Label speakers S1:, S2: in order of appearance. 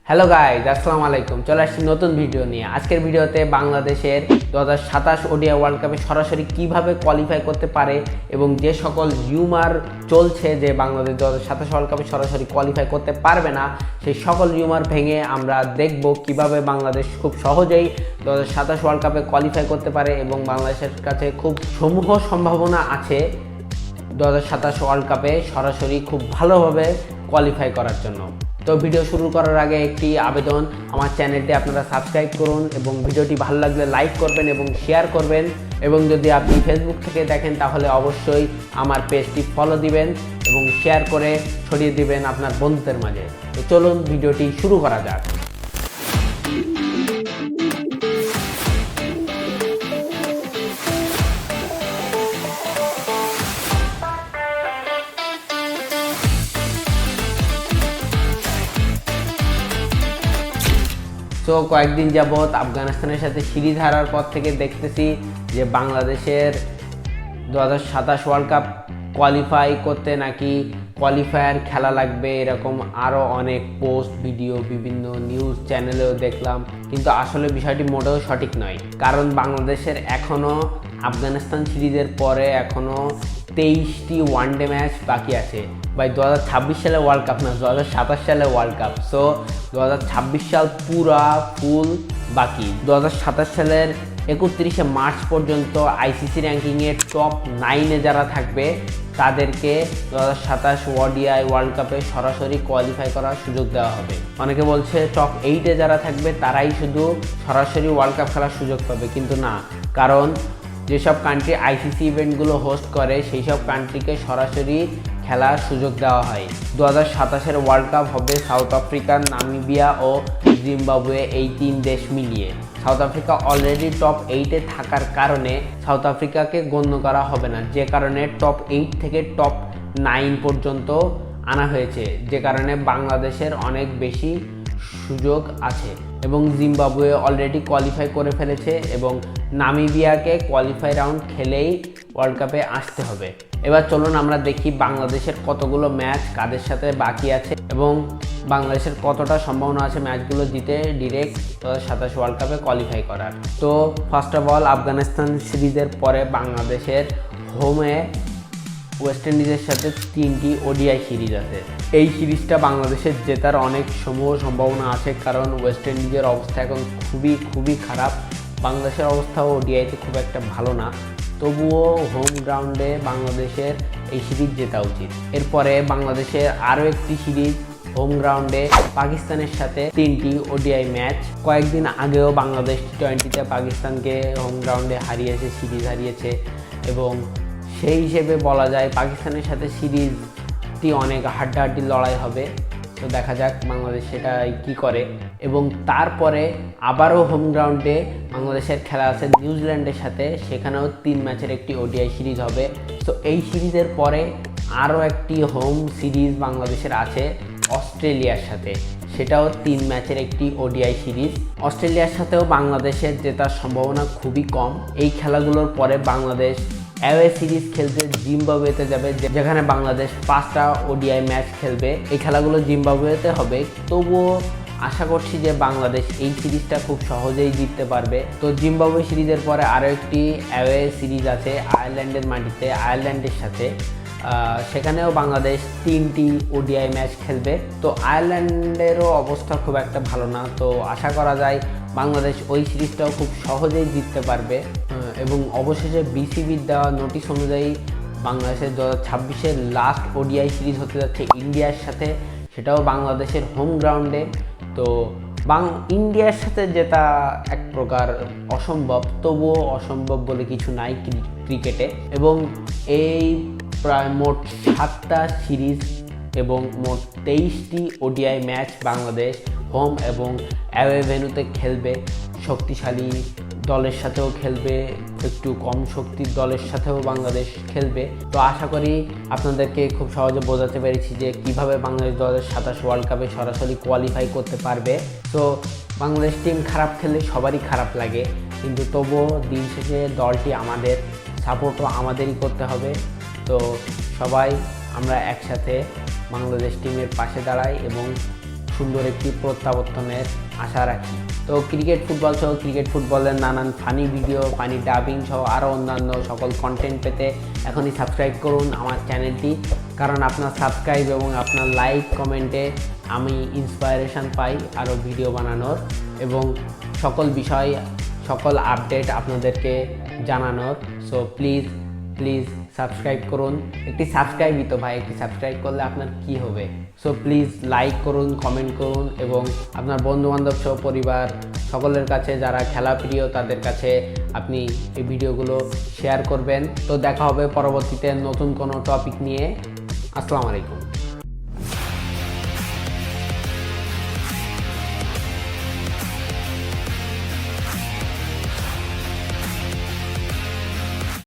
S1: Hello guys, আসসালামু আলাইকুম। চলে আসছি নতুন ভিডিও নিয়ে। আজকের ভিডিওতে বাংলাদেশের 2027 ওডিআই ওয়ার্ল্ড কাপে সরাসরি কিভাবে কোয়ালিফাই করতে পারে এবং যে সকল রিউমার চলছে যে বাংলাদেশ 2027 ওয়ার্ল্ড কাপে সরাসরি কোয়ালিফাই করতে পারবে না, সেই সকল রিউমার ভেঙে আমরা দেখব কিভাবে বাংলাদেশ খুব সহজেই 2027 ওয়ার্ল্ড কাপে কোয়ালিফাই করতে পারে এবং বাংলাদেশের কাছে খুব সমূহ সম্ভাবনা আছে 2027 ওয়ার্ল্ড কাপে সরাসরি খুব ভালোভাবে কোয়ালিফাই করার জন্য। তো ভিডিও শুরু করার আগে একটি আবেদন, আমার চ্যানেলটি আপনারা সাবস্ক্রাইব করুন এবং ভিডিওটি ভালো লাগলে লাইক করবেন এবং শেয়ার করবেন, এবং যদি আপনি ফেসবুক থেকে দেখেন তাহলে অবশ্যই আমার পেজটি ফলো দিবেন এবং শেয়ার করে ছড়িয়ে দিবেন আপনার বন্ধুদের মাঝে। তো চলুন ভিডিওটি শুরু করা যাক। তো কয়েকদিন যাবৎ আফগানিস্তানের সাথে সিরিজ হারার পর থেকে দেখতেছি যে বাংলাদেশের 2027 ওয়ার্ল্ড কাপ কোয়ালিফাই করতে নাকি কোয়ালিফায়ার খেলা লাগবে, এরকম আরও অনেক পোস্ট ভিডিও বিভিন্ন নিউজ চ্যানেলেও দেখলাম, কিন্তু আসলে বিষয়টি মোটেও সঠিক নয়। কারণ বাংলাদেশের এখনও আফগানিস্তান সিরিজের পরে এখনও 23টি ওয়ানডে ম্যাচ বাকি আছে। ভাই 2026 সালে ওয়ার্ল্ড কাপ না, 2027 সালে ওয়ার্ল্ড কাপ। সো 2026 সাল পুরা ফুল বাকি। 2027 সালের 31শে মার্চ পর্যন্ত আইসিসি র্যাঙ্কিংয়ে টপ 9-এ যারা থাকবে তাদেরকে 2027 ওডিআই ওয়ার্ল্ড কাপে সরাসরি কোয়ালিফাই করার সুযোগ দেওয়া হবে। অনেকে বলছে টপ 8-এ যারা থাকবে তারাই শুধু সরাসরি ওয়ার্ল্ড কাপ খেলার সুযোগ পাবে, কিন্তু না। কারণ যেসব কান্ট্রি আইসিসি ইভেন্টগুলো হোস্ট করে সেই সব কান্ট্রিকে সরাসরি খেলার সুযোগ দেওয়া হয়। 2027 ওয়ার্ল্ড কাপ হবে সাউথ আফ্রিকা, নামিবিয়া ও জিম্বাবুয়ে, এই 3 দেশ মিলিয়ে। সাউথ আফ্রিকা অলরেডি টপ 8-এ থাকার কারণে সাউথ আফ্রিকাকে গণ্য করা হবে না, যে কারণে টপ 8 থেকে টপ 9 পর্যন্ত আনা হয়েছে, যে কারণে বাংলাদেশের অনেক বেশি সুযোগ আছে। এবং জিম্বাবুয়ে অলরেডি কোয়ালিফাই করে ফেলেছে এবং নামিবিয়াকে কোয়ালিফাই রাউন্ড খেলেই ওয়ার্ল্ড কাপে আসতে হবে। এবার চলুন আমরা দেখি বাংলাদেশের কতগুলো ম্যাচ কাদের সাথে বাকি আছে এবং বাংলাদেশের কতটা সম্ভাবনা আছে ম্যাচগুলো জিতে ডিরেক্ট 2027 ওয়ার্ল্ড কাপে কোয়ালিফাই করার। তো ফার্স্ট অফ অল, আফগানিস্তান সিরিজের পরে বাংলাদেশের হোমে ওয়েস্ট ইন্ডিজের সাথে 3টি ওডিআই সিরিজ আছে। এই সিরিজটা বাংলাদেশের জেতার অনেক সমূহ সম্ভাবনা আছে, কারণ ওয়েস্ট ইন্ডিজের অবস্থা এখন খুবই খারাপ। বাংলাদেশের অবস্থাও ওডিআইতে খুব একটা ভালো না, তবুও হোম গ্রাউন্ডে বাংলাদেশের এই সিরিজ জেতা উচিত। এরপরে বাংলাদেশের আরও একটি সিরিজ হোম গ্রাউন্ডে পাকিস্তানের সাথে 3টি ওডিআই ম্যাচ। কয়েকদিন আগেও বাংলাদেশ টি20তে পাকিস্তানকে হোম গ্রাউন্ডে হারিয়েছে, সিরিজ হারিয়েছে, এবং সেই হিসেবে বলা যায় পাকিস্তানের সাথে সিরিজটি অনেক হাড্ডাহাড্ডি লড়াই হবে। তো দেখা যাক বাংলাদেশ সেটাই কী করে। এবং তারপরে আবারও হোম গ্রাউন্ডে বাংলাদেশের খেলা আছে নিউজিল্যান্ডের সাথে, সেখানেও 3 ম্যাচের একটি ওডিআই সিরিজ হবে। তো এই সিরিজের পরে আরও একটি হোম সিরিজ বাংলাদেশের আছে অস্ট্রেলিয়ার সাথে, সেটাও 3 ম্যাচের একটি ওডিআই সিরিজ। অস্ট্রেলিয়ার সাথেও বাংলাদেশের জেতার সম্ভাবনা খুবই কম। এই খেলাগুলোর পরে বাংলাদেশ অ্যাওয়ে সিরিজ খেলতে জিম্বাবুয়েতে যাবে, যেখানে বাংলাদেশ 5টা ওডিআই ম্যাচ খেলবে। এই খেলাগুলো জিম্বাবুয়েতে হবে, তবুও আশা করছি যে বাংলাদেশ এই সিরিজটা খুব সহজেই জিততে পারবে। তো জিম্বাবুয়ে সিরিজের পরে আরও একটি অ্যাওয়ে সিরিজ আছে আয়ারল্যান্ডের মাটিতে, আয়ারল্যান্ডের সাথে। সেখানেও বাংলাদেশ 3টি ওডিআই ম্যাচ খেলবে। তো আয়ারল্যান্ডেরও অবস্থা খুব একটা ভালো না, তো আশা করা যায় বাংলাদেশ ওই সিরিজটাও খুব সহজেই জিততে পারবে। এবং অবশেষে বিসিবির দেওয়া নোটিশ অনুযায়ী বাংলাদেশের 2026-এর লাস্ট ওডিআই সিরিজ হতে যাচ্ছে ইন্ডিয়ার সাথে, সেটাও বাংলাদেশের হোম গ্রাউন্ডে। তো ইন্ডিয়ার সাথে জেতা এক প্রকার অসম্ভব, তবুও অসম্ভব বলে কিছু নাই ক্রিকেটে। এবং এই প্রায় মোট 7টা সিরিজ এবং মোট 23টি ওডিআই ম্যাচ বাংলাদেশ হোম এবং অ্যাওয়ে ভেন্যুতে খেলবে। শক্তিশালী দলের সাথেও খেলবে, একটু কম শক্তির দলের সাথেও বাংলাদেশ খেলবে। তো আশা করি আপনাদেরকে খুব সহজে বোঝাতে পেরেছি যে কিভাবে বাংলাদেশ 2027 ওয়ার্ল্ড কাপে সরাসরি কোয়ালিফাই করতে পারবে। তো বাংলাদেশ টিম খারাপ খেললে সবারই খারাপ লাগে, কিন্তু তবুও দিন শেষে দলটি আমাদের, সাপোর্টও আমাদেরই করতে হবে। তো সবাই আমরা একসাথে বাংলাদেশ টিমের পাশে দাঁড়াই এবং সুন্দর একটি প্রত্যাবর্তনের আশা রাখি। তো ক্রিকেট ফুটবল সহ ক্রিকেট ফুটবলের নানান ফানি ভিডিও, ফানি ডাবিং সহ আরও অন্যান্য সকল কন্টেন্ট পেতে এখনই সাবস্ক্রাইব করুন আমার চ্যানেলটি, কারণ আপনার সাবস্ক্রাইব এবং আপনার লাইক কমেন্টে আমি ইন্সপায়ারেশান পাই আরও ভিডিও বানানোর এবং সকল বিষয় সকল আপডেট আপনাদেরকে জানানোর। সো প্লিজ সাবস্ক্রাইব করুন। একটি সাবস্ক্রাইবই তো ভাই, একটি সাবস্ক্রাইব করলে আপনার কি হবে? সো প্লিজ লাইক করুন, কমেন্ট করুন এবং আপনার বন্ধুবান্ধব সহ পরিবার সকলের কাছে যারা খেলা প্রিয় তাদের কাছে আপনি এই ভিডিওগুলো শেয়ার করবেন। তো দেখা হবে পরবর্তীতে নতুন কোনো টপিক নিয়ে। আসসালামু আলাইকুম।